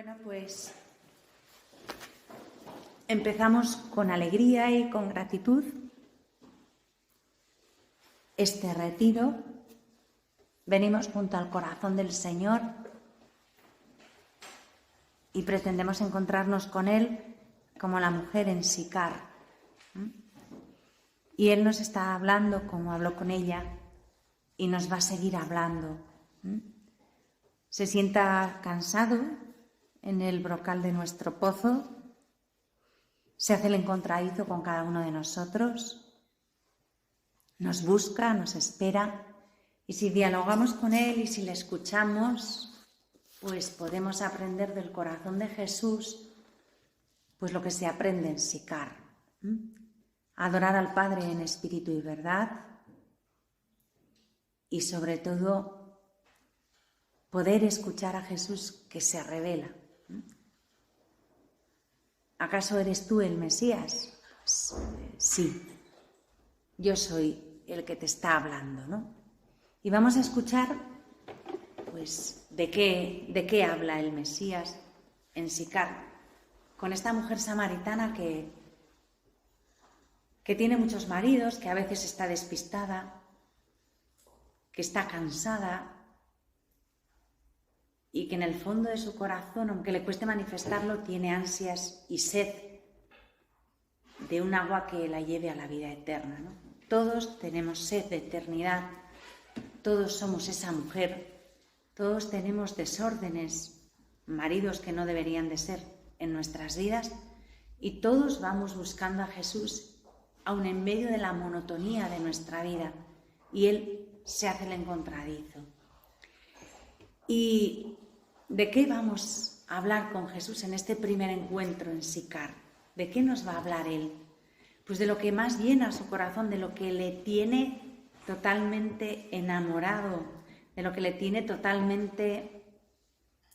Bueno, pues empezamos con alegría y con gratitud este retiro. Venimos junto al corazón del Señor y pretendemos encontrarnos con Él como la mujer en Sicar. Y Él nos está hablando como habló con ella y nos va a seguir hablando. Se sienta cansado en el brocal de nuestro pozo, se hace el encontradizo con cada uno de nosotros, nos busca, nos espera, y si dialogamos con Él y si le escuchamos, pues podemos aprender del corazón de Jesús, pues lo que se aprende en Sicar. Adorar al Padre en espíritu y verdad, y sobre todo poder escuchar a Jesús que se revela. ¿Acaso eres tú el Mesías? Sí, yo soy el que te está hablando, ¿no? Y vamos a escuchar, pues, de qué habla el Mesías en Sicar, con esta mujer samaritana que tiene muchos maridos, que a veces está despistada, que está cansada y que en el fondo de su corazón, aunque le cueste manifestarlo, tiene ansias y sed de un agua que la lleve a la vida eterna, ¿no? Todos tenemos sed de eternidad, todos somos esa mujer, todos tenemos desórdenes, maridos que no deberían de ser en nuestras vidas, y todos vamos buscando a Jesús, aun en medio de la monotonía de nuestra vida, y Él se hace el encontradizo. ¿Y de qué vamos a hablar con Jesús en este primer encuentro en Sicar? ¿De qué nos va a hablar Él? Pues de lo que más llena su corazón, de lo que le tiene totalmente enamorado, de lo que le tiene totalmente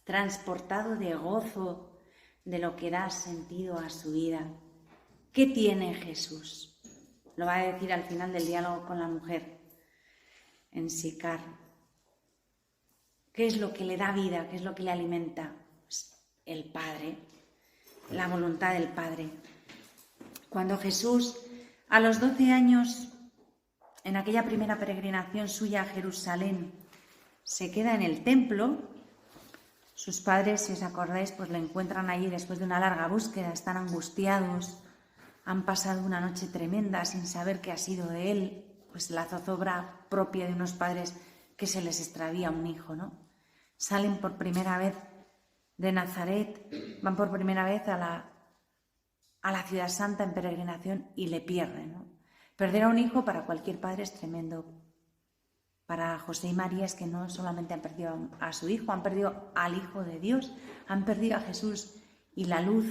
transportado de gozo, de lo que da sentido a su vida. ¿Qué tiene Jesús? Lo va a decir al final del diálogo con la mujer en Sicar. ¿Qué es lo que le da vida? ¿Qué es lo que le alimenta? Pues el Padre, la voluntad del Padre. Cuando Jesús, a los 12 años, en aquella primera peregrinación suya a Jerusalén, se queda en el templo, sus padres, si os acordáis, pues lo encuentran allí después de una larga búsqueda, están angustiados, han pasado una noche tremenda sin saber qué ha sido de él, pues la zozobra propia de unos padres que se les extravía un hijo, ¿no? Salen por primera vez de Nazaret, van por primera vez a la ciudad santa en peregrinación y le pierden, ¿no? Perder a un hijo para cualquier padre es tremendo. Para José y María es que no solamente han perdido a su hijo, han perdido al Hijo de Dios, han perdido a Jesús, y la luz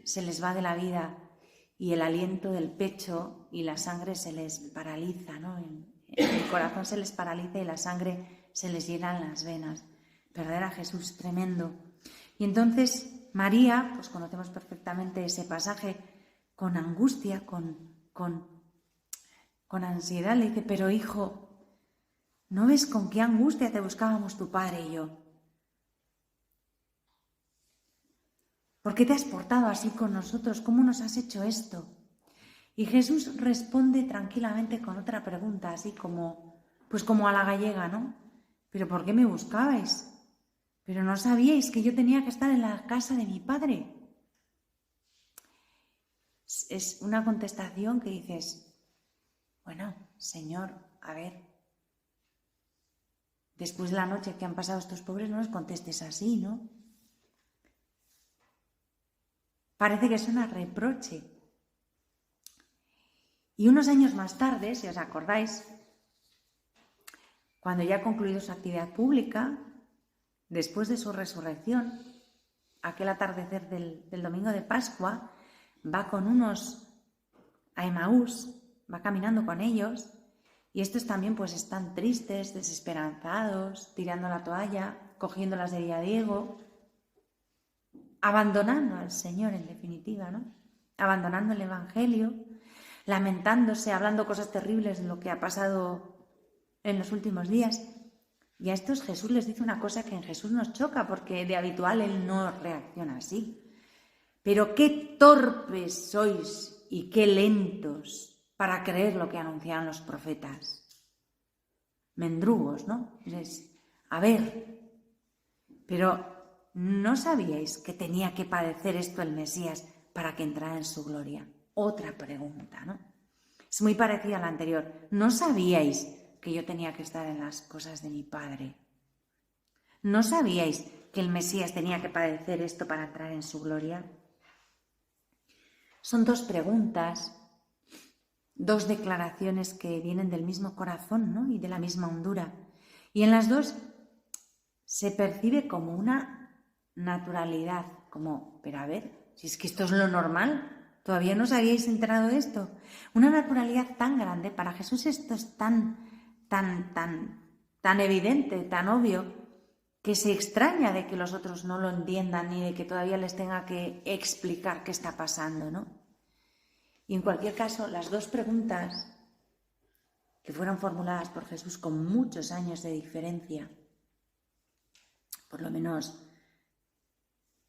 se les va de la vida y el aliento del pecho y la sangre se les paraliza, ¿no? El corazón se les paraliza y la sangre se les llena en las venas. Perder a Jesús, tremendo. Y entonces María, pues conocemos perfectamente ese pasaje, con angustia, con ansiedad, le dice: pero hijo, ¿no ves con qué angustia te buscábamos tu padre y yo? ¿Por qué te has portado así con nosotros? ¿Cómo nos has hecho esto? Y Jesús responde tranquilamente con otra pregunta, así como, pues como a la gallega, ¿no? ¿Pero por qué me buscabais? ¿Pero no sabíais que yo tenía que estar en la casa de mi padre? Es una contestación que dices: bueno, Señor, a ver, después de la noche que han pasado estos pobres, no nos contestes así, ¿no? Parece que suena reproche. Y unos años más tarde, si os acordáis, cuando ya ha concluido su actividad pública, después de su resurrección, aquel atardecer del domingo de Pascua, va con unos a Emaús, va caminando con ellos, y estos también pues están tristes, desesperanzados, tirando la toalla, cogiéndolas de día Diego, abandonando al Señor en definitiva, ¿no? Abandonando el Evangelio, lamentándose, hablando cosas terribles de lo que ha pasado en los últimos días. Y a estos Jesús les dice una cosa que en Jesús nos choca, porque de habitual Él no reacciona así. Pero qué torpes sois y qué lentos para creer lo que anunciaron los profetas. Mendrugos, ¿no? A ver, pero ¿no sabíais que tenía que padecer esto el Mesías para que entrara en su gloria? Otra pregunta, ¿no? Es muy parecida a la anterior. ¿No sabíais que yo tenía que estar en las cosas de mi Padre? ¿No sabíais que el Mesías tenía que padecer esto para entrar en su gloria? Son dos preguntas, dos declaraciones que vienen del mismo corazón, ¿no? Y de la misma hondura. Y en las dos se percibe como una naturalidad, como, pero a ver, si es que esto es lo normal, ¿todavía no os habíais enterado de esto? Una naturalidad tan grande, para Jesús esto es tan evidente, tan obvio, que se extraña de que los otros no lo entiendan ni de que todavía les tenga que explicar qué está pasando, ¿no? Y en cualquier caso, las dos preguntas que fueron formuladas por Jesús con muchos años de diferencia, por lo menos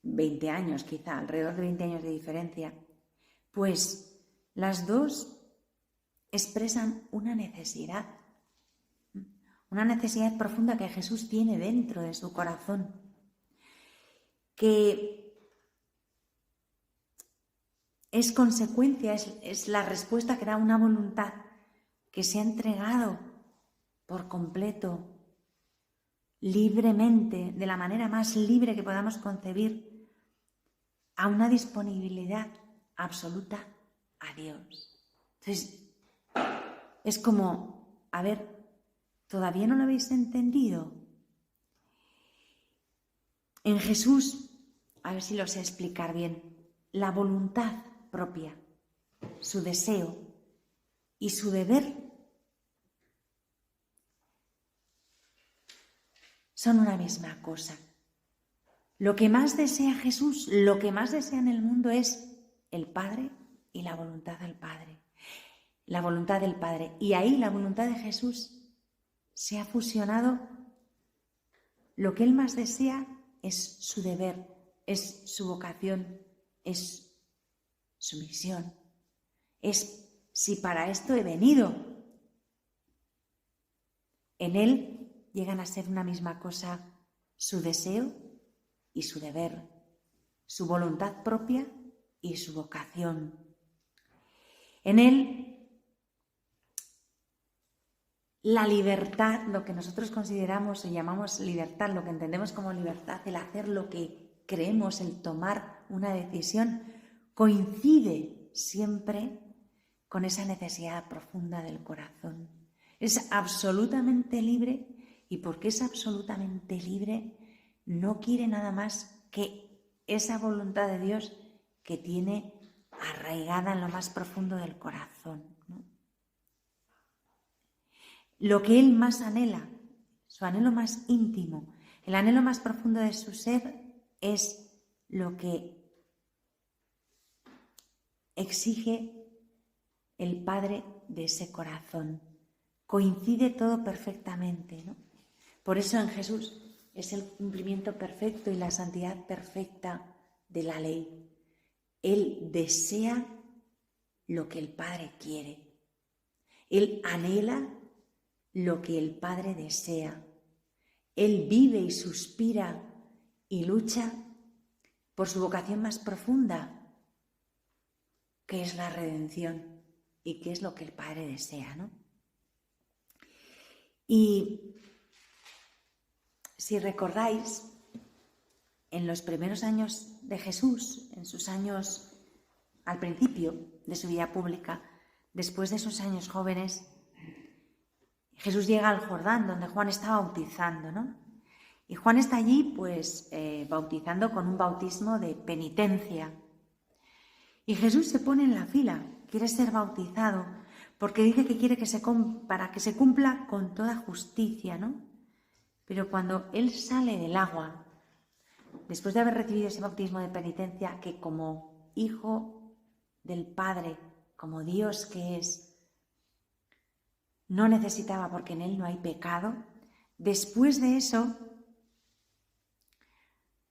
20 años quizá, alrededor de 20 años de diferencia, pues las dos expresan una necesidad profunda que Jesús tiene dentro de su corazón, que es consecuencia, es la respuesta que da una voluntad que se ha entregado por completo, libremente, de la manera más libre que podamos concebir, a una disponibilidad absoluta a Dios. Entonces, es como, a ver, ¿todavía no lo habéis entendido? En Jesús, a ver si lo sé explicar bien, la voluntad propia, su deseo y su deber son una misma cosa. Lo que más desea Jesús, lo que más desea en el mundo es el Padre y la voluntad del Padre. La voluntad del Padre. Y ahí la voluntad de Jesús se ha fusionado. Lo que Él más desea es su deber, es su vocación, es su misión. Es si para esto he venido. En Él llegan a ser una misma cosa su deseo y su deber, su voluntad propia y su vocación. En Él, la libertad, lo que nosotros consideramos o llamamos libertad, lo que entendemos como libertad, el hacer lo que creemos, el tomar una decisión, coincide siempre con esa necesidad profunda del corazón. Es absolutamente libre y porque es absolutamente libre no quiere nada más que esa voluntad de Dios que tiene arraigada en lo más profundo del corazón, ¿no? Lo que Él más anhela, su anhelo más íntimo, el anhelo más profundo de su ser es lo que exige el Padre de ese corazón. Coincide todo perfectamente, ¿no? Por eso en Jesús es el cumplimiento perfecto y la santidad perfecta de la ley. Él desea lo que el Padre quiere. Él anhela lo que el Padre desea. Él vive y suspira y lucha por su vocación más profunda, que es la redención y que es lo que el Padre desea, ¿no? Y si recordáis, en los primeros años de Jesús, en sus años al principio de su vida pública, después de sus años jóvenes, Jesús llega al Jordán, donde Juan está bautizando, ¿no? Y Juan está allí, pues, bautizando con un bautismo de penitencia. Y Jesús se pone en la fila, quiere ser bautizado, porque dice que quiere para que se cumpla con toda justicia, ¿no? Pero cuando Él sale del agua, después de haber recibido ese bautismo de penitencia, que como hijo del Padre, como Dios que es, no necesitaba porque en Él no hay pecado, Después de eso,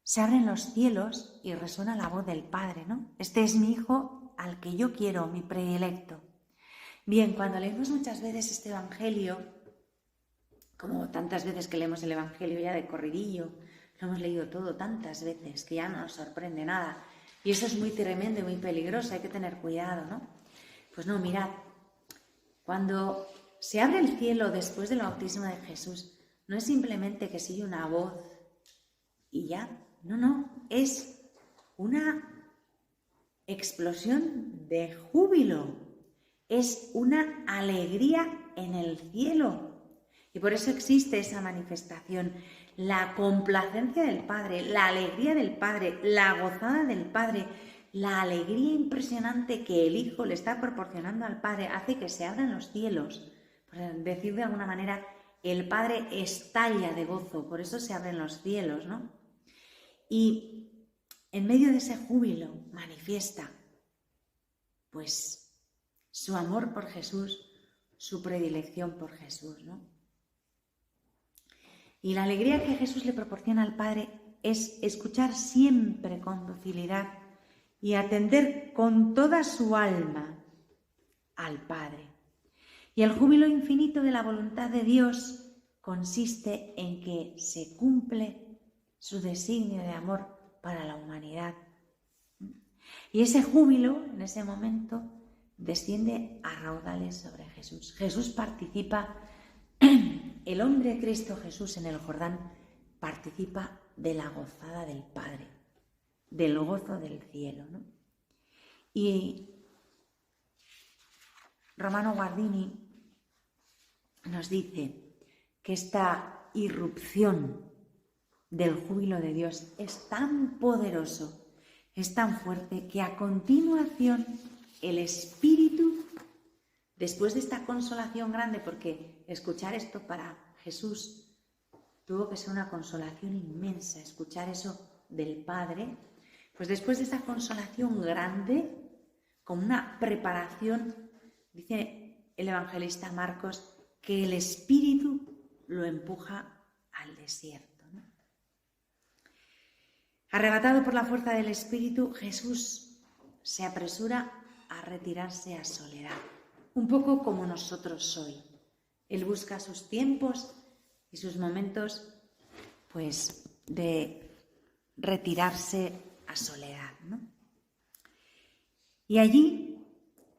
se abren los cielos y resuena la voz del Padre, ¿no? Este es mi Hijo al que yo quiero, mi predilecto. Bien, cuando leemos muchas veces este Evangelio, como tantas veces que leemos el Evangelio ya de corridillo, lo hemos leído todo tantas veces que ya no nos sorprende nada. Y eso es muy tremendo y muy peligroso, hay que tener cuidado, ¿no? Pues no, mirad, cuando se abre el cielo después del bautismo de Jesús, no es simplemente que se oye una voz y ya, no, es una explosión de júbilo, es una alegría en el cielo. Y por eso existe esa manifestación, la complacencia del Padre, la alegría del Padre, la gozada del Padre, la alegría impresionante que el Hijo le está proporcionando al Padre hace que se abran los cielos. Por decir de alguna manera, el Padre estalla de gozo, por eso se abren los cielos, ¿no? Y en medio de ese júbilo manifiesta, pues, su amor por Jesús, su predilección por Jesús, ¿no? Y la alegría que Jesús le proporciona al Padre es escuchar siempre con docilidad y atender con toda su alma al Padre. Y el júbilo infinito de la voluntad de Dios consiste en que se cumple su designio de amor para la humanidad. Y ese júbilo, en ese momento, desciende a raudales sobre Jesús. Jesús participa, el hombre Cristo Jesús en el Jordán participa de la gozada del Padre, del gozo del cielo, ¿no? Y Romano Guardini nos dice que esta irrupción del júbilo de Dios es tan poderoso, es tan fuerte, que a continuación el Espíritu, después de esta consolación grande, porque escuchar esto para Jesús tuvo que ser una consolación inmensa, escuchar eso del Padre, pues después de esta consolación grande, como una preparación, dice el evangelista Marcos, que el Espíritu lo empuja al desierto, ¿no? Arrebatado por la fuerza del Espíritu, Jesús se apresura a retirarse a soledad, un poco como nosotros hoy. Él busca sus tiempos y sus momentos, pues, de retirarse a soledad, ¿no? Y allí,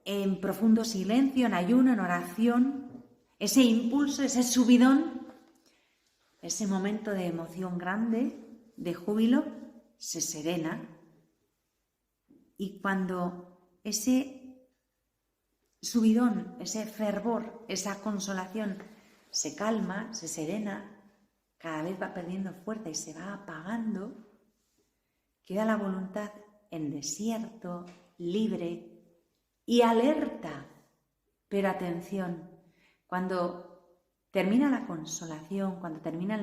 en profundo silencio, en ayuno, en oración, ese impulso, ese subidón, ese momento de emoción grande, de júbilo, se serena. Y cuando ese subidón, ese fervor, esa consolación se calma, se serena, cada vez va perdiendo fuerza y se va apagando, queda la voluntad en desierto, libre y alerta. Pero atención, cuando termina la consolación, cuando termina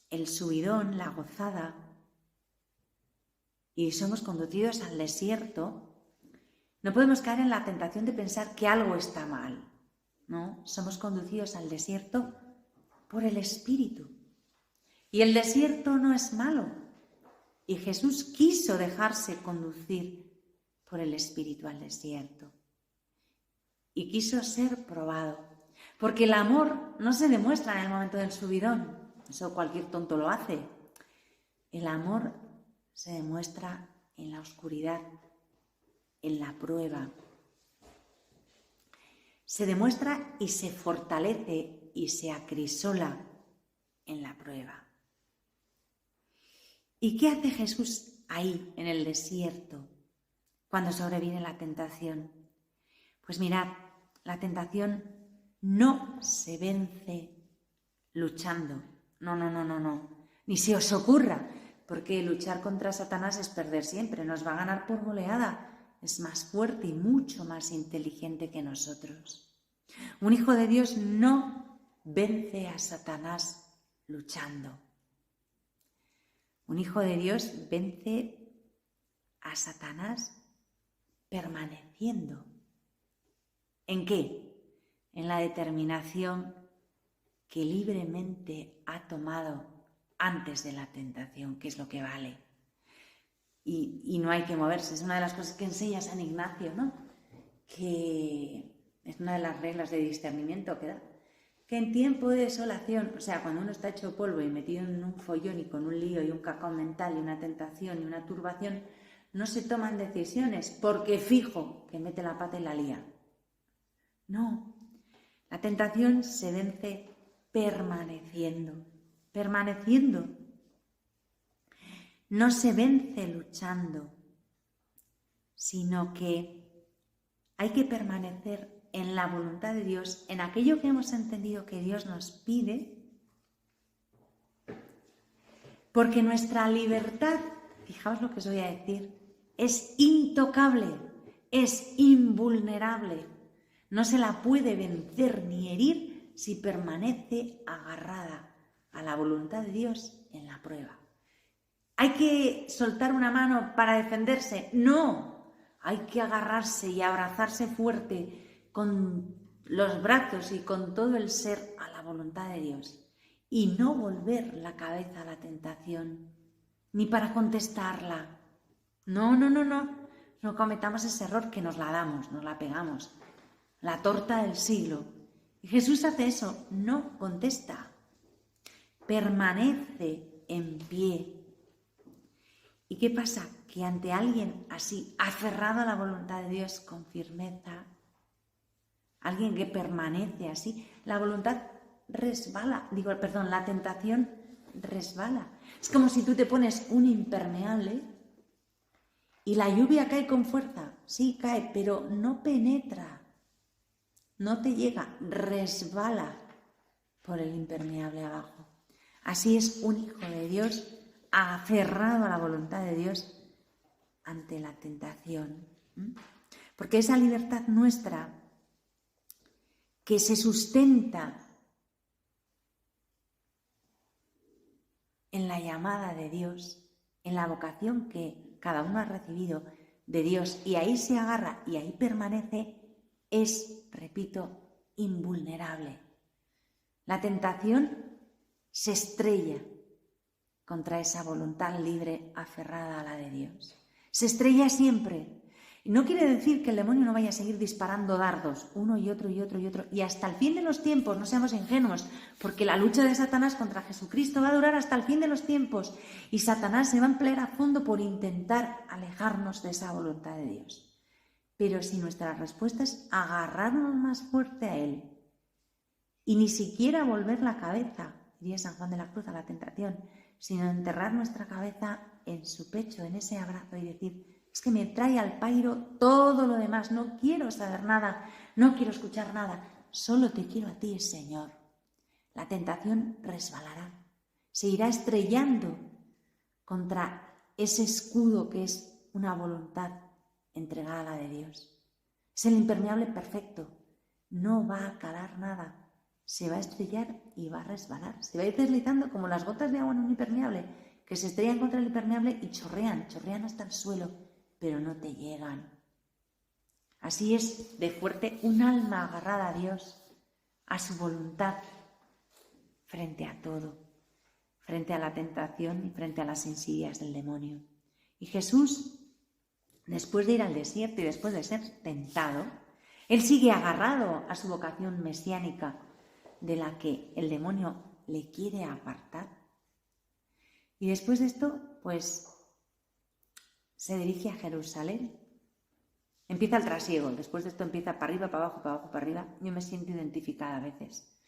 el subidón, la gozada, y somos conducidos al desierto, no podemos caer en la tentación de pensar que algo está mal, ¿no? Somos conducidos al desierto por el Espíritu. Y el desierto no es malo. Y Jesús quiso dejarse conducir por el Espíritu al desierto. Y quiso ser probado. Porque el amor no se demuestra en el momento del subidón. Eso cualquier tonto lo hace. El amor se demuestra en la oscuridad, en la prueba. Se demuestra y se fortalece y se acrisola en la prueba. ¿Y qué hace Jesús ahí, en el desierto, cuando sobreviene la tentación? Pues mirad, la tentación no se vence luchando. No. Ni se os ocurra, porque luchar contra Satanás es perder siempre, nos va a ganar por goleada. Es más fuerte y mucho más inteligente que nosotros. Un hijo de Dios no vence a Satanás luchando. Un hijo de Dios vence a Satanás permaneciendo. ¿En qué? En la determinación que libremente ha tomado antes de la tentación, que es lo que vale. Y no hay que moverse. Es una de las cosas que enseña San Ignacio, ¿no? Que es una de las reglas de discernimiento que da. Que en tiempo de desolación, o sea, cuando uno está hecho polvo y metido en un follón y con un lío y un cacao mental y una tentación y una turbación, no se toman decisiones porque fijo que mete la pata y la lía. No, la tentación se vence permaneciendo. No se vence luchando, sino que hay que permanecer en la voluntad de Dios, en aquello que hemos entendido que Dios nos pide, porque nuestra libertad, fijaos lo que os voy a decir, es intocable, es invulnerable, no se la puede vencer ni herir si permanece agarrada a la voluntad de Dios en la prueba. ¿Hay que soltar una mano para defenderse? No, hay que agarrarse y abrazarse fuerte con los brazos y con todo el ser a la voluntad de Dios y no volver la cabeza a la tentación, ni para contestarla. No cometamos ese error que nos la damos, nos la pegamos, la torta del siglo. Y Jesús hace eso, no contesta, permanece en pie. ¿Y qué pasa? Que ante alguien así, aferrado a la voluntad de Dios con firmeza, alguien que permanece así, la tentación resbala. Es como si tú te pones un impermeable y la lluvia cae con fuerza. Sí, cae, pero no penetra, no te llega, resbala por el impermeable abajo. Así es un hijo de Dios aferrado a la voluntad de Dios ante la tentación. Porque esa libertad nuestra que se sustenta en la llamada de Dios, en la vocación que cada uno ha recibido de Dios y ahí se agarra y ahí permanece, es, repito, invulnerable. La tentación se estrella contra esa voluntad libre aferrada a la de Dios. Se estrella siempre. No quiere decir que el demonio no vaya a seguir disparando dardos, uno y otro y otro y otro, y hasta el fin de los tiempos, no seamos ingenuos, porque la lucha de Satanás contra Jesucristo va a durar hasta el fin de los tiempos, y Satanás se va a emplear a fondo por intentar alejarnos de esa voluntad de Dios. Pero si nuestra respuesta es agarrarnos más fuerte a Él, y ni siquiera volver la cabeza, diría San Juan de la Cruz, a la tentación, sino enterrar nuestra cabeza en su pecho, en ese abrazo y decir, es que me trae al pairo todo lo demás, no quiero saber nada, no quiero escuchar nada, solo te quiero a ti, Señor. La tentación resbalará, se irá estrellando contra ese escudo que es una voluntad entregada a la de Dios. Es el impermeable perfecto, no va a calar nada. Se va a estrellar y va a resbalar. Se va a ir deslizando como las gotas de agua en un impermeable, que se estrellan contra el impermeable y chorrean hasta el suelo, pero no te llegan. Así es de fuerte un alma agarrada a Dios, a su voluntad, frente a todo, frente a la tentación y frente a las insidias del demonio. Y Jesús, después de ir al desierto y después de ser tentado, Él sigue agarrado a su vocación mesiánica, de la que el demonio le quiere apartar. Y después de esto, pues, se dirige a Jerusalén. Empieza el trasiego, después de esto empieza para arriba, para abajo, para abajo, para arriba. Yo me siento identificada a veces.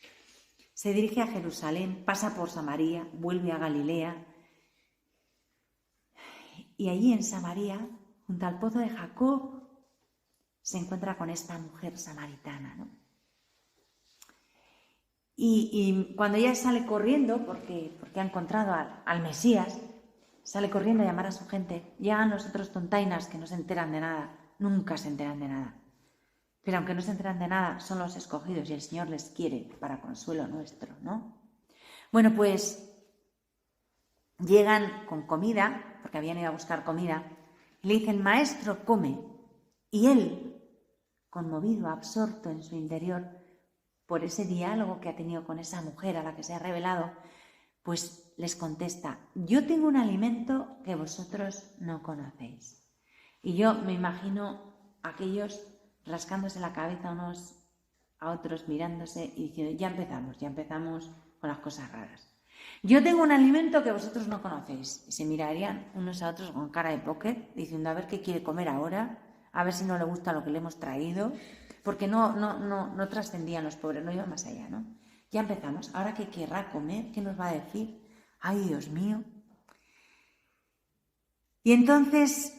Se dirige a Jerusalén, pasa por Samaria, vuelve a Galilea. Y allí en Samaria, junto al pozo de Jacob, se encuentra con esta mujer samaritana, ¿no? Y cuando ella sale corriendo, porque ha encontrado al Mesías, sale corriendo a llamar a su gente, llegan los otros tontainas que no se enteran de nada, nunca se enteran de nada. Pero aunque no se enteran de nada, son los escogidos y el Señor les quiere para consuelo nuestro, ¿no? Bueno, pues llegan con comida, porque habían ido a buscar comida, y le dicen, Maestro, come. Y él, conmovido, absorto en su interior, por ese diálogo que ha tenido con esa mujer a la que se ha revelado, pues les contesta: yo tengo un alimento que vosotros no conocéis. Y yo me imagino a aquellos rascándose la cabeza unos a otros, mirándose y diciendo: ya empezamos con las cosas raras. Yo tengo un alimento que vosotros no conocéis. Y se mirarían unos a otros con cara de póker, diciendo: a ver qué quiere comer ahora, a ver si no le gusta lo que le hemos traído, porque no trascendían los pobres, no iban más allá, ¿no? Ya empezamos. ¿Ahora qué querrá comer? ¿Qué nos va a decir? ¡Ay, Dios mío! Y entonces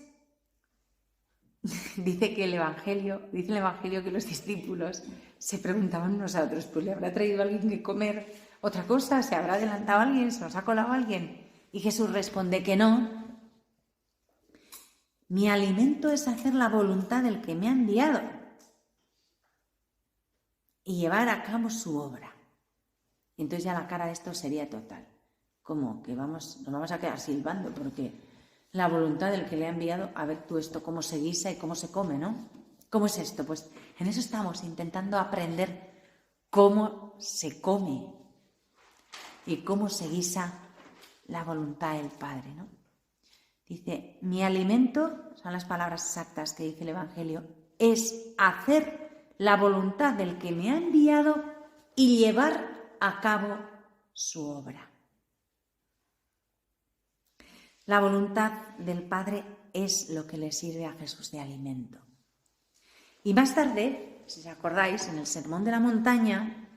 dice el Evangelio que los discípulos se preguntaban unos a otros: pues le habrá traído alguien que comer otra cosa, se habrá adelantado alguien, se nos ha colado alguien. Y Jesús responde que no. Mi alimento es hacer la voluntad del que me ha enviado y llevar a cabo su obra. Y entonces ya la cara de esto sería total. ¿Cómo? Que nos vamos a quedar silbando, porque la voluntad del que le ha enviado, a ver tú esto cómo se guisa y cómo se come, ¿no? ¿Cómo es esto? Pues en eso estamos, intentando aprender cómo se come y cómo se guisa la voluntad del Padre, ¿no? Dice: mi alimento, son las palabras exactas que dice el Evangelio, es hacer la voluntad del que me ha enviado y llevar a cabo su obra. La voluntad del Padre es lo que le sirve a Jesús de alimento. Y más tarde, si os acordáis, en el Sermón de la Montaña,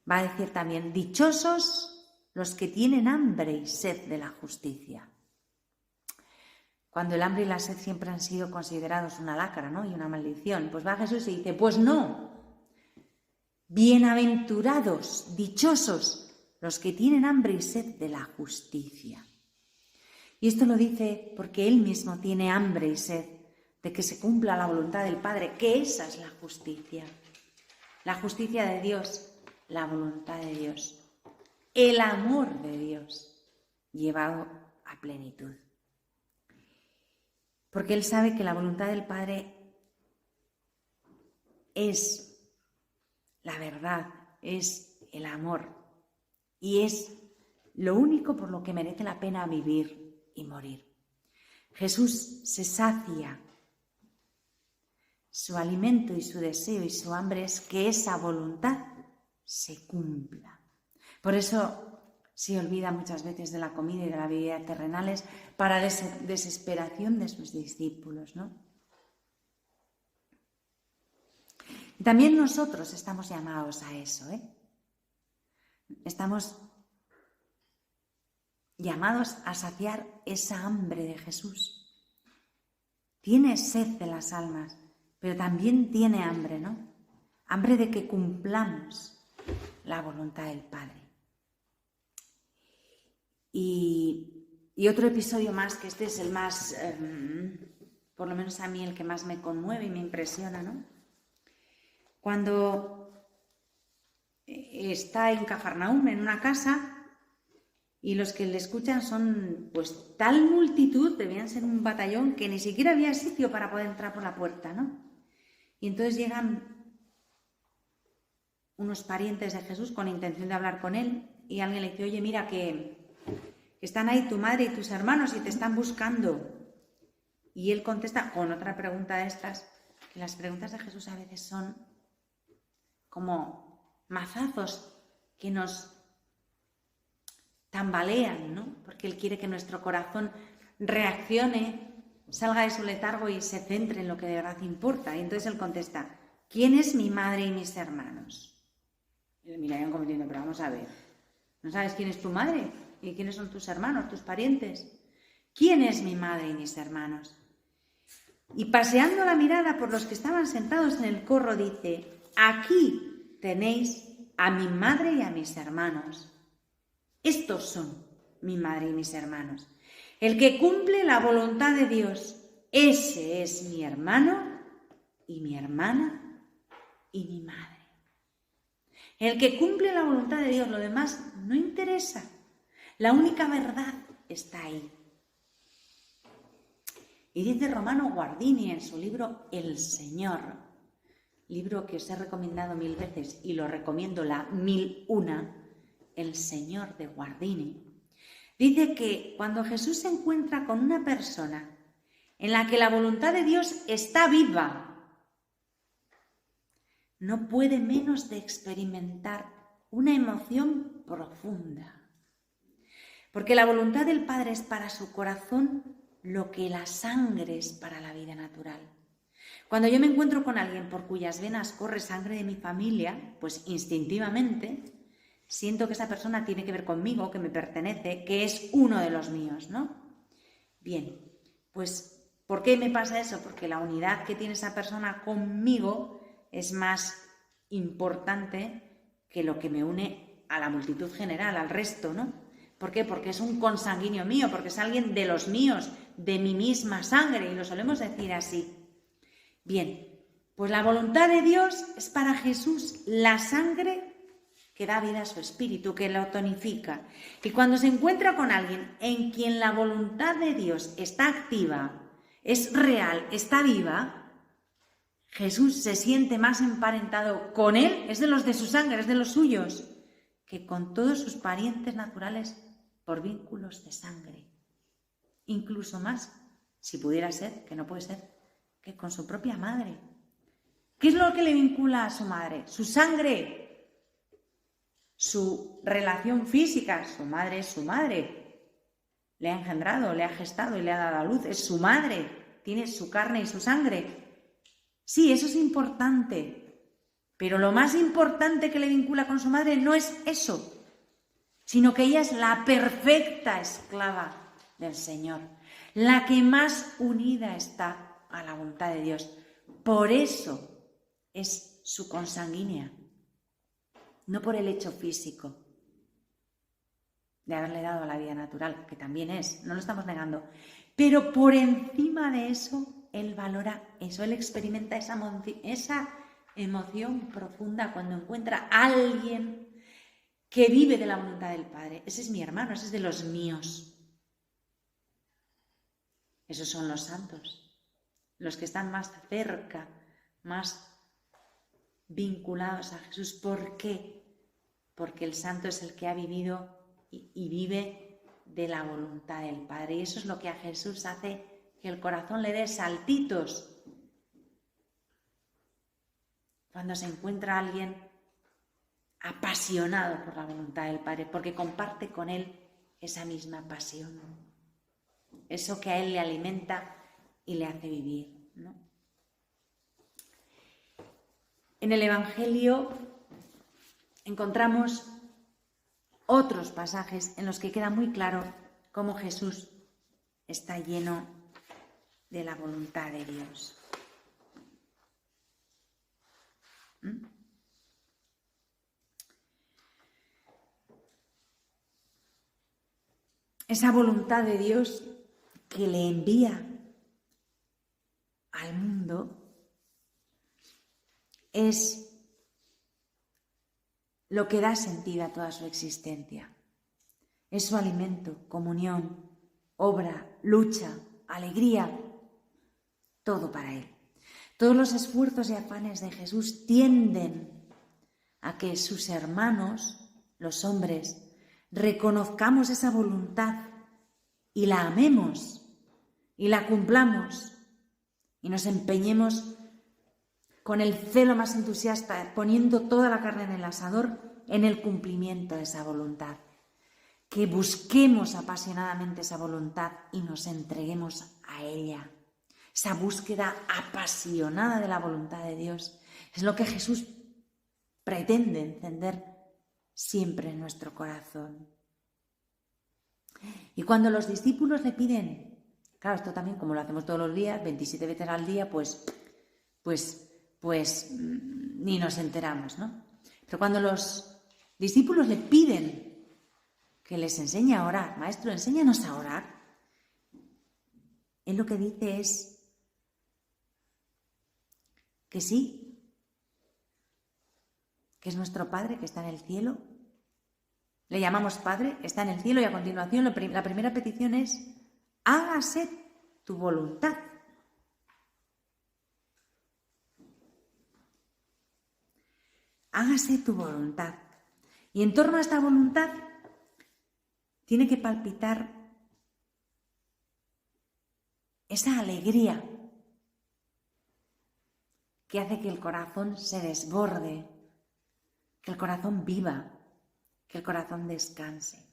va a decir también: dichosos los que tienen hambre y sed de la justicia. Cuando el hambre y la sed siempre han sido considerados una lacra, ¿no? Y una maldición, pues va Jesús y dice: pues no, bienaventurados, dichosos los que tienen hambre y sed de la justicia. Y esto lo dice porque Él mismo tiene hambre y sed de que se cumpla la voluntad del Padre, que esa es la justicia de Dios, la voluntad de Dios, el amor de Dios llevado a plenitud. Porque Él sabe que la voluntad del Padre es la verdad, es el amor y es lo único por lo que merece la pena vivir y morir. Jesús se sacia. Su alimento y su deseo y su hambre es que esa voluntad se cumpla. Por eso se olvida muchas veces de la comida y de la bebida terrenales para desesperación de sus discípulos, ¿no? Y también nosotros estamos llamados a eso, ¿eh? Estamos llamados a saciar esa hambre de Jesús. Tiene sed de las almas, pero también tiene hambre, ¿no? Hambre de que cumplamos la voluntad del Padre. Y otro episodio más, que este es el más, por lo menos a mí, el que más me conmueve y me impresiona, ¿no? Cuando está en Cafarnaúm, en una casa, y los que le escuchan son pues tal multitud, debían ser un batallón, que ni siquiera había sitio para poder entrar por la puerta, ¿no? Y entonces llegan unos parientes de Jesús con intención de hablar con él, y alguien le dice: oye, mira que están ahí tu madre y tus hermanos y te están buscando. Y él contesta con otra pregunta de estas, que las preguntas de Jesús a veces son como mazazos que nos tambalean, ¿no? Porque Él quiere que nuestro corazón reaccione, salga de su letargo y se centre en lo que de verdad importa. Y entonces Él contesta: ¿quién es mi madre y mis hermanos? Y le mirarían como diciendo: pero vamos a ver, ¿no sabes quién es tu madre? ¿Y quiénes son tus hermanos, tus parientes? ¿Quién es mi madre y mis hermanos? Y paseando la mirada por los que estaban sentados en el corro, dice: aquí tenéis a mi madre y a mis hermanos. Estos son mi madre y mis hermanos. El que cumple la voluntad de Dios, ese es mi hermano y mi hermana y mi madre. El que cumple la voluntad de Dios, lo demás no interesa. La única verdad está ahí. Y dice Romano Guardini en su libro El Señor: libro que os he recomendado 1000 veces y lo recomiendo la 1001, El Señor de Guardini, dice que cuando Jesús se encuentra con una persona en la que la voluntad de Dios está viva, no puede menos de experimentar una emoción profunda. Porque la voluntad del Padre es para su corazón lo que la sangre es para la vida natural. Cuando yo me encuentro con alguien por cuyas venas corre sangre de mi familia, pues instintivamente siento que esa persona tiene que ver conmigo, que me pertenece, que es uno de los míos, ¿no? Bien, pues ¿por qué me pasa eso? Porque la unidad que tiene esa persona conmigo es más importante que lo que me une a la multitud general, al resto, ¿no? ¿Por qué? Porque es un consanguíneo mío, porque es alguien de los míos, de mi misma sangre, y lo solemos decir así. Bien, pues la voluntad de Dios es para Jesús la sangre que da vida a su espíritu, que lo tonifica. Y cuando se encuentra con alguien en quien la voluntad de Dios está activa, es real, está viva, Jesús se siente más emparentado con él, es de los de su sangre, es de los suyos, que con todos sus parientes naturales por vínculos de sangre. Incluso más, si pudiera ser, que no puede ser, que con su propia madre. ¿Qué es lo que le vincula a su madre? Su sangre, su relación física. Su madre es su madre. Le ha engendrado, le ha gestado y le ha dado a luz. Es su madre, tiene su carne y su sangre. Sí, eso es importante, pero lo más importante que le vincula con su madre no es eso, sino que ella es la perfecta esclava del Señor, la que más unida está a la voluntad de Dios. Por eso es su consanguínea, no por el hecho físico de haberle dado a la vida natural, que también es, no lo estamos negando, pero por encima de eso, él valora eso, él experimenta esa emoción profunda cuando encuentra a alguien que vive de la voluntad del Padre. Ese es mi hermano, ese es de los míos. Esos son los santos, los que están más cerca, más vinculados a Jesús. ¿Por qué? Porque el santo es el que ha vivido y vive de la voluntad del Padre. Y eso es lo que a Jesús hace que el corazón le dé saltitos cuando se encuentra alguien apasionado por la voluntad del Padre, porque comparte con él esa misma pasión, eso que a él le alimenta y le hace vivir, ¿no? En el Evangelio encontramos otros pasajes en los que queda muy claro cómo Jesús está lleno de la voluntad de Dios. Esa voluntad de Dios que le envía al mundo es lo que da sentido a toda su existencia. Es su alimento, comunión, obra, lucha, alegría, todo para él. Todos los esfuerzos y afanes de Jesús tienden a que sus hermanos, los hombres, reconozcamos esa voluntad y la amemos y la cumplamos y nos empeñemos con el celo más entusiasta, poniendo toda la carne en el asador en el cumplimiento de esa voluntad. Que busquemos apasionadamente esa voluntad y nos entreguemos a ella. Esa búsqueda apasionada de la voluntad de Dios es lo que Jesús pretende encender siempre en nuestro corazón. Y cuando los discípulos le piden, claro, esto también como lo hacemos todos los días, 27 veces al día, pues ni nos enteramos, ¿no? Pero cuando los discípulos le piden que les enseñe a orar, Maestro, enséñanos a orar, él lo que dice es que sí, que es nuestro Padre que está en el cielo. Le llamamos Padre, está en el cielo, y a continuación la primera petición es: hágase tu voluntad. hágase tu voluntad. Y en torno a esta voluntad tiene que palpitar esa alegría que hace que el corazón se desborde, que el corazón viva, que el corazón descanse.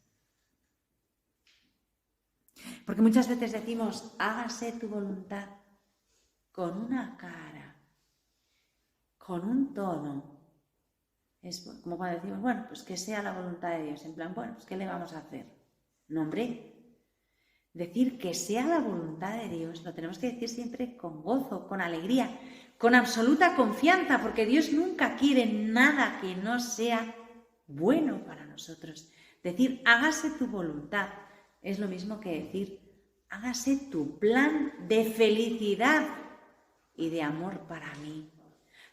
Porque muchas veces decimos, hágase tu voluntad con una cara, con un tono. Es como cuando decimos, bueno, pues que sea la voluntad de Dios. En plan, bueno, pues ¿qué le vamos a hacer? No, hombre. Decir que sea la voluntad de Dios lo tenemos que decir siempre con gozo, con alegría, con absoluta confianza, porque Dios nunca quiere nada que no sea bueno para nosotros. Decir, hágase tu voluntad, es lo mismo que decir, hágase tu plan de felicidad y de amor para mí.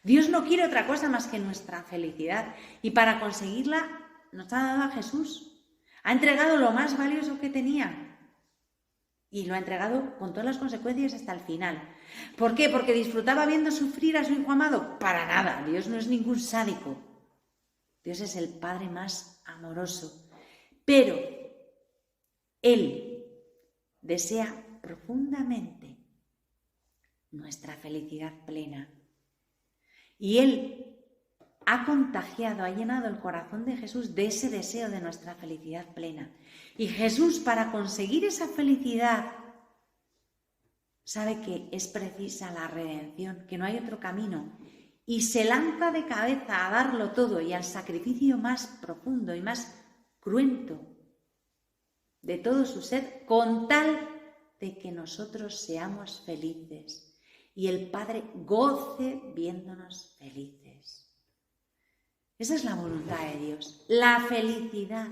Dios no quiere otra cosa más que nuestra felicidad y para conseguirla nos ha dado a Jesús. Ha entregado lo más valioso que tenía y lo ha entregado con todas las consecuencias hasta el final. ¿Por qué? ¿Porque disfrutaba viendo sufrir a su hijo amado? Para nada, Dios no es ningún sádico. Dios es el Padre más amoroso. Pero Él desea profundamente nuestra felicidad plena. Y Él ha contagiado, ha llenado el corazón de Jesús de ese deseo de nuestra felicidad plena. Y Jesús, para conseguir esa felicidad, sabe que es precisa la redención, que no hay otro camino. Y se lanza de cabeza a darlo todo y al sacrificio más profundo y más cruento de todo su ser, con tal de que nosotros seamos felices y el Padre goce viéndonos felices. Esa es la voluntad de Dios, la felicidad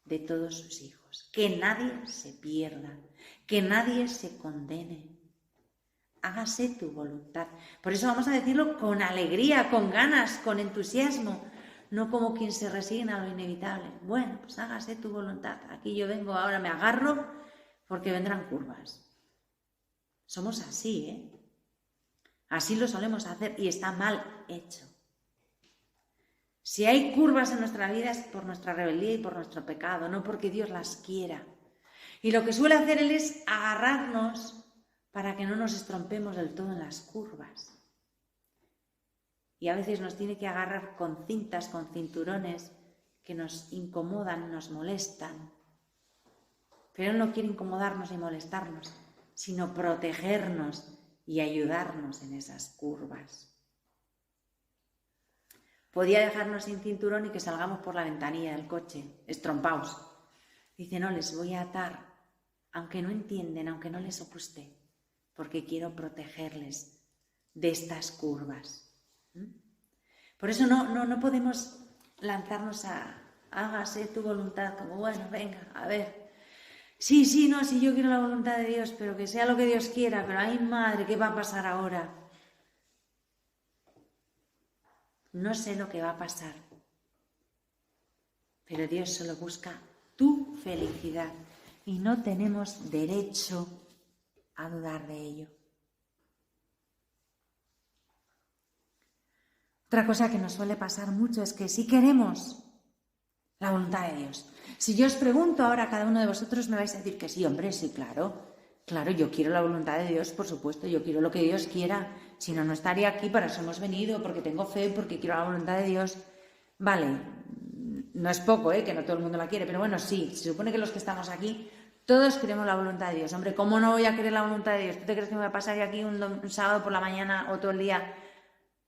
de todos sus hijos, que nadie se pierda, que nadie se condene. Hágase tu voluntad. Por eso vamos a decirlo con alegría, con ganas, con entusiasmo, no como quien se resigna a lo inevitable. Bueno, pues hágase tu voluntad. Aquí yo vengo, ahora me agarro porque vendrán curvas. Somos así, ¿eh? Así lo solemos hacer y está mal hecho. Si hay curvas en nuestra vida es por nuestra rebeldía y por nuestro pecado, no porque Dios las quiera. Y lo que suele hacer Él es agarrarnos para que no nos estrompemos del todo en las curvas. Y a veces nos tiene que agarrar con cintas, con cinturones que nos incomodan, nos molestan. Pero Él no quiere incomodarnos y molestarnos, sino protegernos y ayudarnos en esas curvas. Podía dejarnos sin cinturón y que salgamos por la ventanilla del coche, estrompaos. Dice, no, les voy a atar, aunque no entienden, aunque no les guste, porque quiero protegerles de estas curvas. Por eso no podemos lanzarnos a hágase tu voluntad, como bueno, venga, a ver. Sí, yo quiero la voluntad de Dios, pero que sea lo que Dios quiera, pero ay madre, ¿qué va a pasar ahora? No sé lo que va a pasar, pero Dios solo busca tu felicidad y no tenemos derecho a dudar de ello. Otra cosa que nos suele pasar mucho es que si queremos la voluntad de Dios, si yo os pregunto ahora a cada uno de vosotros me vais a decir que sí, hombre, sí, claro, yo quiero la voluntad de Dios, por supuesto, yo quiero lo que Dios quiera, si no, no estaría aquí, para eso hemos venido, porque tengo fe, porque quiero la voluntad de Dios. Vale, no es poco, que no todo el mundo la quiere, pero bueno, sí, se supone que los que estamos aquí, todos queremos la voluntad de Dios. Hombre, ¿cómo no voy a querer la voluntad de Dios? ¿Tú te crees que me voy a pasar aquí un sábado por la mañana o todo el día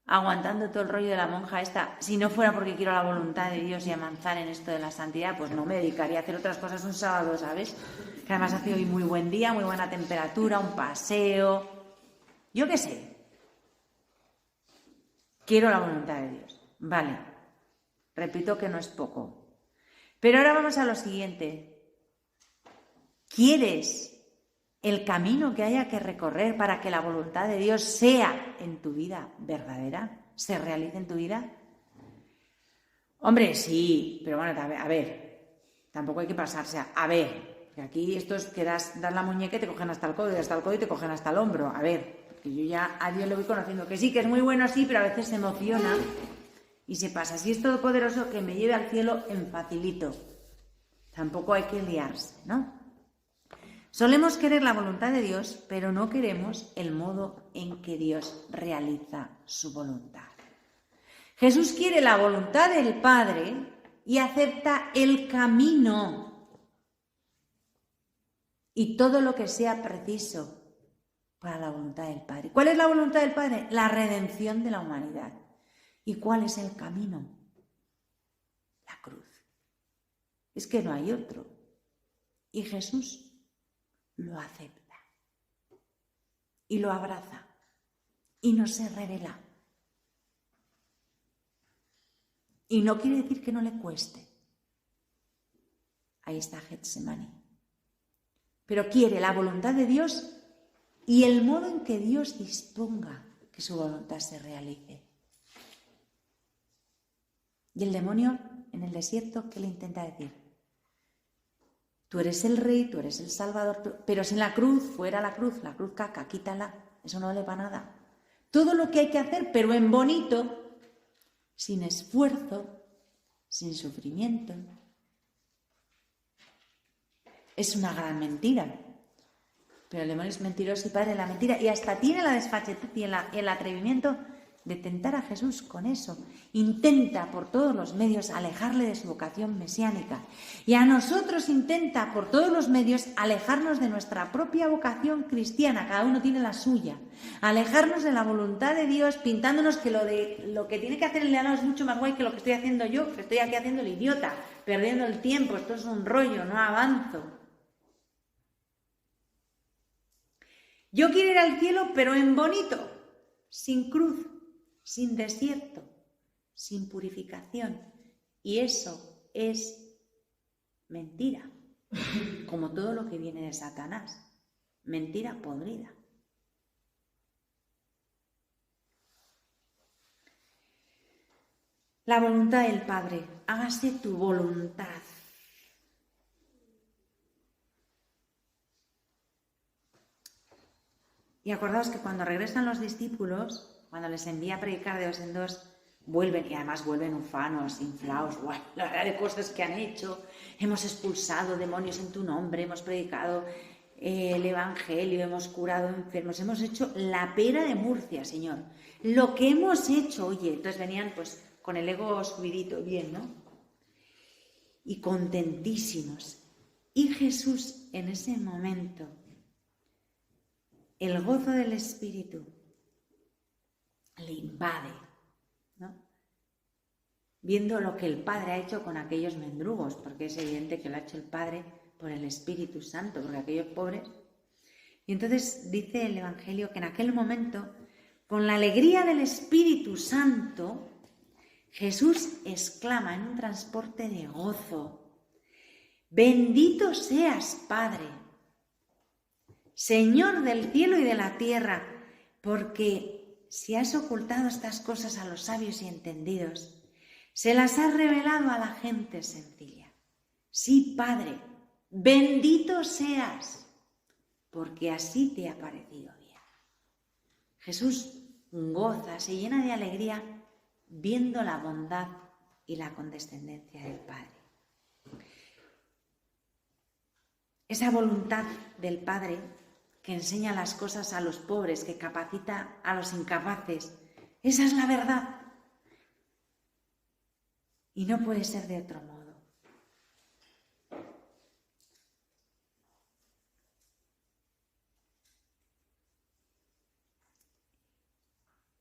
aguantando todo el rollo de la monja esta? Si no fuera porque quiero la voluntad de Dios y avanzar en esto de la santidad, pues no me dedicaría a hacer otras cosas un sábado, ¿sabes? Que además hace hoy muy buen día, muy buena temperatura, un paseo, yo qué sé. Quiero la voluntad de Dios. Vale, repito que no es poco. Pero ahora vamos a lo siguiente. ¿Quieres el camino que haya que recorrer para que la voluntad de Dios sea en tu vida verdadera? ¿Se realice en tu vida? Hombre, sí, pero bueno, a ver, tampoco hay que pasarse a ver, que aquí esto es que das la muñeca y te cogen hasta el codo, y hasta el codo y te cogen hasta el hombro. A ver, que yo ya a Dios le voy conociendo, que sí, que es muy bueno, sí, pero a veces se emociona Y se pasa, si es todopoderoso, que me lleve al cielo en facilito. Tampoco hay que liarse, ¿no? Solemos querer la voluntad de Dios, pero no queremos el modo en que Dios realiza su voluntad. Jesús quiere la voluntad del Padre y acepta el camino y todo lo que sea preciso para la voluntad del Padre. ¿Cuál es la voluntad del Padre? La redención de la humanidad. ¿Y cuál es el camino? La cruz. Es que no hay otro. Y Jesús lo acepta y lo abraza y no se revela. Y no quiere decir que no le cueste. Ahí está Getsemaní. Pero quiere la voluntad de Dios y el modo en que Dios disponga que su voluntad se realice. Y el demonio en el desierto, ¿qué le intenta decir? Tú eres el rey, tú eres el salvador, pero sin la cruz, fuera la cruz caca, quítala, eso no vale para nada. Todo lo que hay que hacer, pero en bonito, sin esfuerzo, sin sufrimiento. Es una gran mentira. Pero el demonio es mentiroso y padre de la mentira y hasta tiene la desfachatez y el atrevimiento de tentar a Jesús con eso. Intenta por todos los medios alejarle de su vocación mesiánica. Y a nosotros intenta por todos los medios alejarnos de nuestra propia vocación cristiana. Cada uno tiene la suya. Alejarnos de la voluntad de Dios, pintándonos que lo que tiene que hacer el de al lado es mucho más guay que lo que estoy haciendo yo, que estoy aquí haciendo el idiota, perdiendo el tiempo. Esto es un rollo, no avanzo. Yo quiero ir al cielo, pero en bonito, sin cruz, sin desierto, sin purificación. Y eso es mentira, como todo lo que viene de Satanás. Mentira podrida. La voluntad del Padre, hágase tu voluntad. Y acordaos que cuando regresan los discípulos, cuando les envía a predicar de dos en dos, vuelven, y además vuelven ufanos, inflados, ¡guau! La verdad de cosas que han hecho. Hemos expulsado demonios en tu nombre, hemos predicado el Evangelio, hemos curado enfermos, hemos hecho la pera de Murcia, Señor. Lo que hemos hecho, oye, entonces venían pues con el ego subidito, bien, ¿no? Y contentísimos. Y Jesús en ese momento, el gozo del Espíritu le invade, ¿no? Viendo lo que el Padre ha hecho con aquellos mendrugos, porque es evidente que lo ha hecho el Padre por el Espíritu Santo, porque aquellos pobres. Y entonces dice el Evangelio que en aquel momento, con la alegría del Espíritu Santo, Jesús exclama en un transporte de gozo: bendito seas, Padre, Señor del cielo y de la tierra, porque si has ocultado estas cosas a los sabios y entendidos, se las has revelado a la gente sencilla. Sí, Padre, bendito seas, porque así te ha parecido bien. Jesús goza, se llena de alegría viendo la bondad y la condescendencia del Padre. Esa voluntad del Padre que enseña las cosas a los pobres, que capacita a los incapaces. Esa es la verdad. Y no puede ser de otro modo.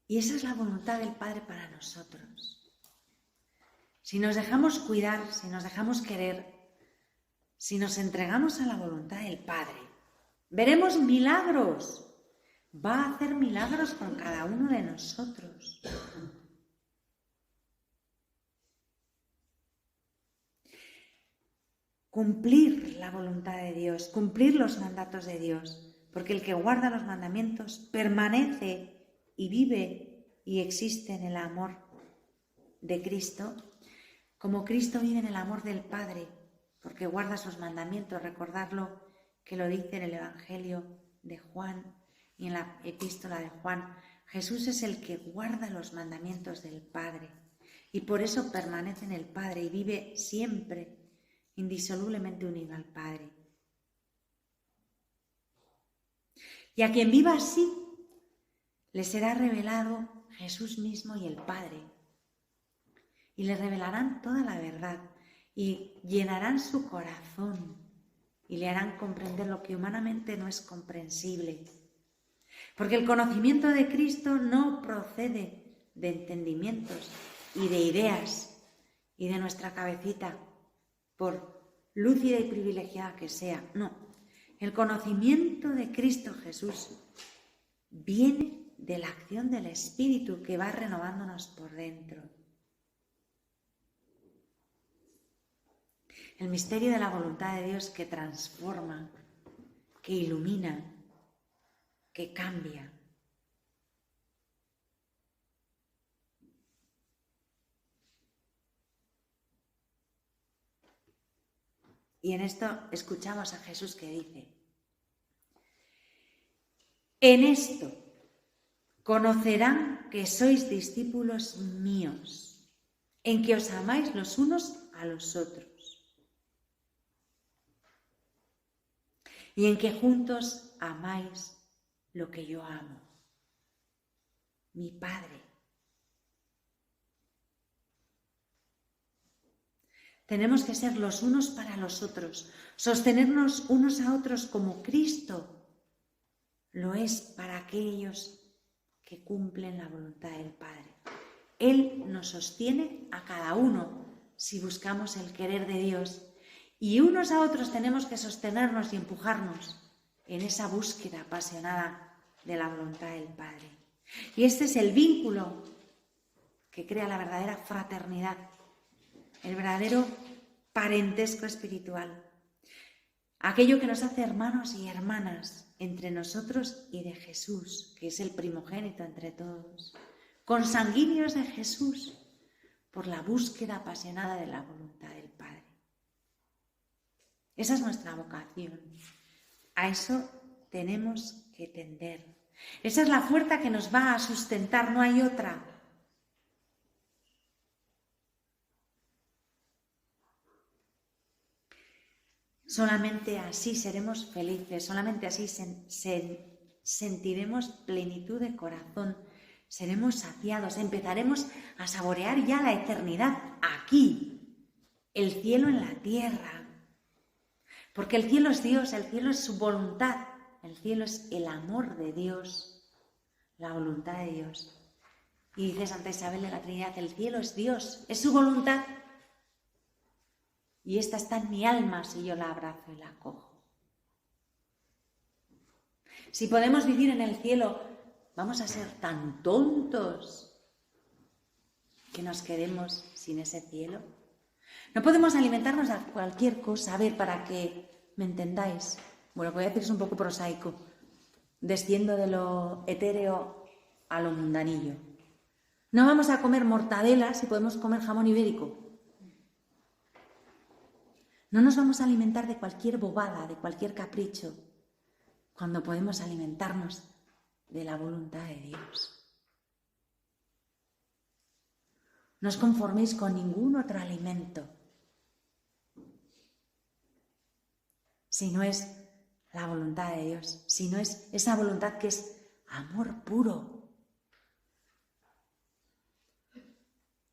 Y esa es la voluntad del Padre para nosotros. Si nos dejamos cuidar, si nos dejamos querer, si nos entregamos a la voluntad del Padre, veremos milagros. Va a hacer milagros con cada uno de nosotros. Cumplir la voluntad de Dios, cumplir los mandatos de Dios, porque el que guarda los mandamientos permanece y vive y existe en el amor de Cristo, como Cristo vive en el amor del Padre, porque guarda sus mandamientos. Recordarlo que lo dice en el Evangelio de Juan y en la epístola de Juan. Jesús es el que guarda los mandamientos del Padre. y por eso permanece en el Padre y vive siempre indisolublemente unido al Padre. Y a quien viva así, le será revelado Jesús mismo y el Padre. Y le revelarán toda la verdad y llenarán su corazón y le harán comprender lo que humanamente no es comprensible. Porque el conocimiento de Cristo no procede de entendimientos y de ideas y de nuestra cabecita, por lúcida y privilegiada que sea. No, el conocimiento de Cristo Jesús viene de la acción del Espíritu que va renovándonos por dentro. El misterio de la voluntad de Dios que transforma, que ilumina, que cambia. Y en esto escuchamos a Jesús que dice: en esto conocerán que sois discípulos míos, en que os amáis los unos a los otros, y en que juntos amáis lo que yo amo, mi Padre. Tenemos que ser los unos para los otros, sostenernos unos a otros como Cristo lo es para aquellos que cumplen la voluntad del Padre. Él nos sostiene a cada uno si buscamos el querer de Dios, y unos a otros tenemos que sostenernos y empujarnos en esa búsqueda apasionada de la voluntad del Padre. Y este es el vínculo que crea la verdadera fraternidad, el verdadero parentesco espiritual, aquello que nos hace hermanos y hermanas entre nosotros y de Jesús, que es el primogénito entre todos, consanguíneos de Jesús por la búsqueda apasionada de la voluntad del Padre. Esa es nuestra vocación. A eso tenemos que tender. Esa es la fuerza que nos va a sustentar, no hay otra. Solamente así seremos felices, solamente así sentiremos plenitud de corazón, seremos saciados, empezaremos a saborear ya la eternidad aquí, el cielo en la tierra. Porque el cielo es Dios, el cielo es su voluntad, el cielo es el amor de Dios, la voluntad de Dios. Y dice Santa Isabel de la Trinidad, el cielo es Dios, es su voluntad. Y esta está en mi alma si yo la abrazo y la acojo. Si podemos vivir en el cielo, ¿vamos a ser tan tontos que nos quedemos sin ese cielo? No podemos alimentarnos de cualquier cosa. A ver, para que me entendáis. Bueno, voy a decir es un poco prosaico. Desciendo de lo etéreo a lo mundanillo. No vamos a comer mortadela si podemos comer jamón ibérico. No nos vamos a alimentar de cualquier bobada, de cualquier capricho, cuando podemos alimentarnos de la voluntad de Dios. No os conforméis con ningún otro alimento, si no es la voluntad de Dios, si no es esa voluntad que es amor puro.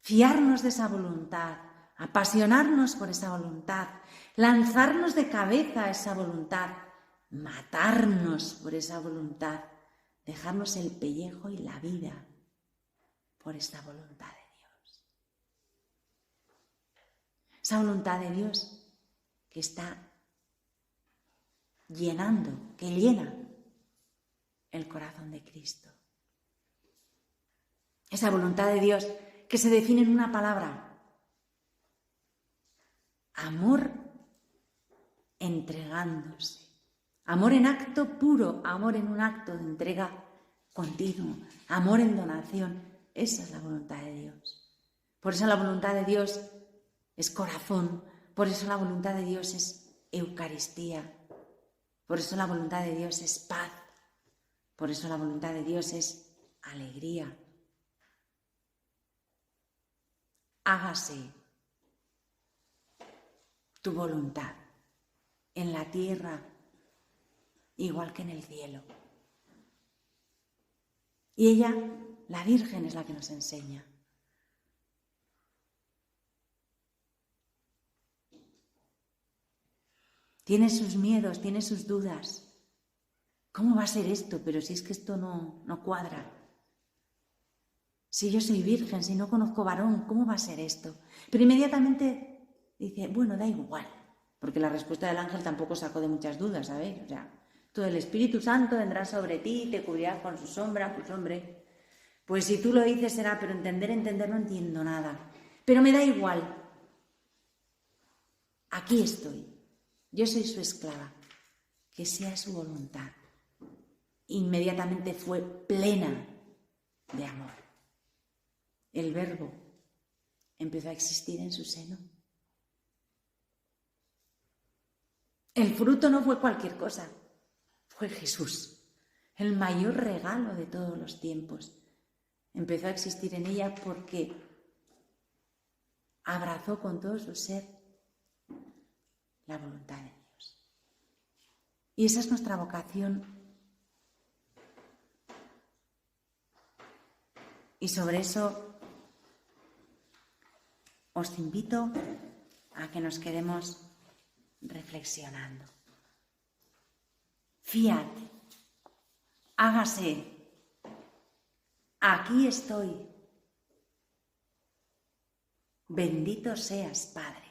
Fiarnos de esa voluntad, apasionarnos por esa voluntad, lanzarnos de cabeza a esa voluntad, matarnos por esa voluntad, dejarnos el pellejo y la vida por esta voluntad de Dios. Esa voluntad de Dios que está llenando, que llena el corazón de Cristo. Esa voluntad de Dios que se define en una palabra: amor entregándose. Amor en acto puro, amor en un acto de entrega continuo, amor en donación. Esa es la voluntad de Dios. Por eso la voluntad de Dios es corazón, por eso la voluntad de Dios es Eucaristía, por eso la voluntad de Dios es paz, por eso la voluntad de Dios es alegría. hágase tu voluntad en la tierra igual que en el cielo. Y ella, la Virgen, es la que nos enseña. Tiene sus miedos, tiene sus dudas. ¿Cómo va a ser esto? Pero si es que esto no cuadra. Si yo soy virgen, si no conozco varón, ¿cómo va a ser esto? Pero inmediatamente dice, bueno, da igual, porque la respuesta del ángel tampoco sacó de muchas dudas, ¿sabéis? O sea, todo el Espíritu Santo vendrá sobre ti, te cubrirá con su sombra, pues hombre, pues si tú lo dices será, pero entender no entiendo nada. Pero me da igual. Aquí estoy. Yo soy su esclava. Que sea su voluntad. Inmediatamente fue plena de amor. El Verbo empezó a existir en su seno. El fruto no fue cualquier cosa, fue Jesús, el mayor regalo de todos los tiempos. Empezó a existir en ella porque abrazó con todo su ser la voluntad de Dios. Y esa es nuestra vocación. Y sobre eso os invito a que nos quedemos reflexionando. Fiat, hágase, aquí estoy. Bendito seas, Padre.